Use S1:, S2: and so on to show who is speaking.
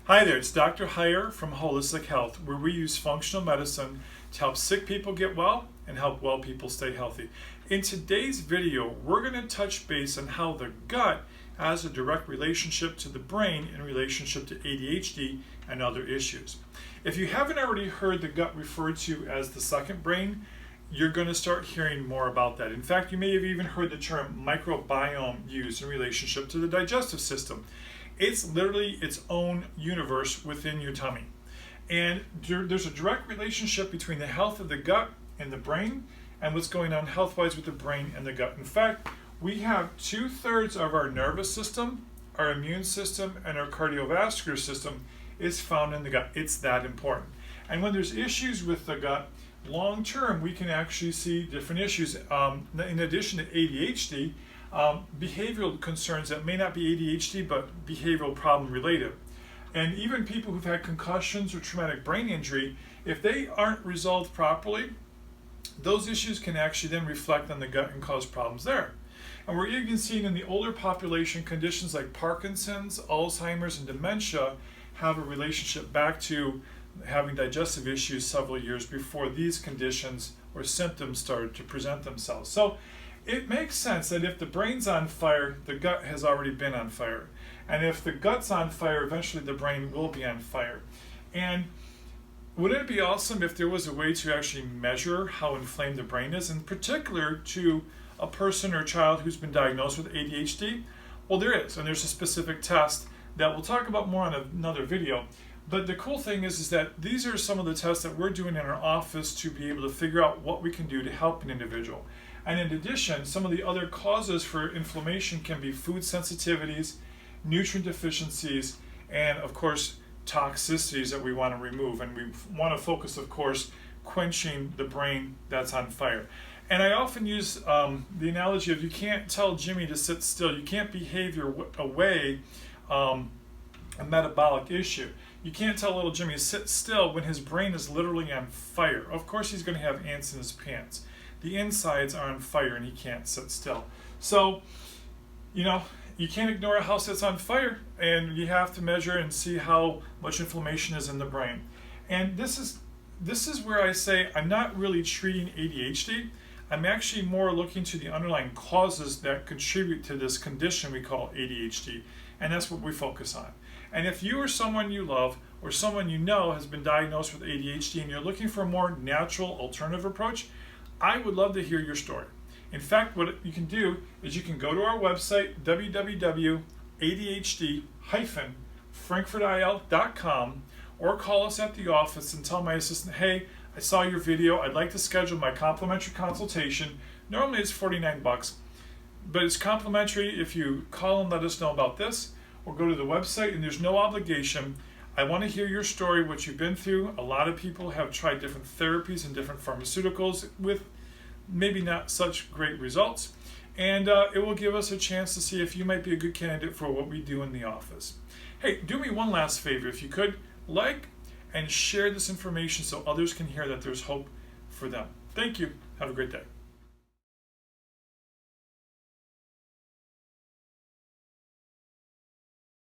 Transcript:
S1: Hi there, it's Dr. Heyer from Holistic Health, where we use functional medicine to help sick people get well and help well people stay healthy. In today's video, we're going to touch base on how the gut has a direct relationship to the brain in relationship to ADHD and other issues. If you haven't already heard the gut referred to as the second brain, you're going to start hearing more about that. In fact, you may have even heard the term microbiome used in relationship to the digestive system. It's literally its own universe within your tummy. And there's a direct relationship between the health of the gut and the brain and what's going on health-wise with the brain and the gut. In fact, we have 2/3 of our nervous system, our immune system, and our cardiovascular system is found in the gut. It's that important. And when there's issues with the gut, long term, we can actually see different issues. In addition to ADHD, behavioral concerns that may not be ADHD but behavioral problem related. And even people who've had concussions or traumatic brain injury, if they aren't resolved properly, those issues can actually then reflect on the gut and cause problems there. And we're even seeing in the older population conditions like Parkinson's, Alzheimer's, and dementia have a relationship back to having digestive issues several years before these conditions or symptoms started to present themselves. So it makes sense that if the brain's on fire, the gut has already been on fire. And if the gut's on fire, eventually the brain will be on fire. And wouldn't it be awesome if there was a way to actually measure how inflamed the brain is, in particular to a person or child who's been diagnosed with ADHD? Well, there is, and there's a specific test that we'll talk about more on another video. But the cool thing is that these are some of the tests that we're doing in our office to be able to figure out what we can do to help an individual. And in addition, some of the other causes for inflammation can be food sensitivities, nutrient deficiencies, and of course, toxicities that we want to remove. And we want to focus, of course, quenching the brain that's on fire. And I often use the analogy of you can't tell Jimmy to sit still. You can't behave your away a metabolic issue. You can't tell little Jimmy to sit still when his brain is literally on fire. Of course, he's going to have ants in his pants. The insides are on fire and he can't sit still. So, you can't ignore a house that's on fire, and you have to measure and see how much inflammation is in the brain. And this is where I say I'm not really treating ADHD. I'm actually more looking to the underlying causes that contribute to this condition we call ADHD, and that's what we focus on. And if you or someone you love or someone you know has been diagnosed with ADHD and you're looking for a more natural alternative approach, I would love to hear your story. In fact, what you can do is you can go to our website, www.adhd-frankfurtil.com, or call us at the office and tell my assistant, hey, I saw your video, I'd like to schedule my complimentary consultation. Normally it's $49, but it's complimentary if you call and let us know about this, or go to the website, and there's no obligation. I want to hear your story, what you've been through. A lot of people have tried different therapies and different pharmaceuticals with maybe not such great results. And it will give us a chance to see if you might be a good candidate for what we do in the office. Hey, do me one last favor. If you could, like and share this information so others can hear that there's hope for them. Thank you. Have a great day.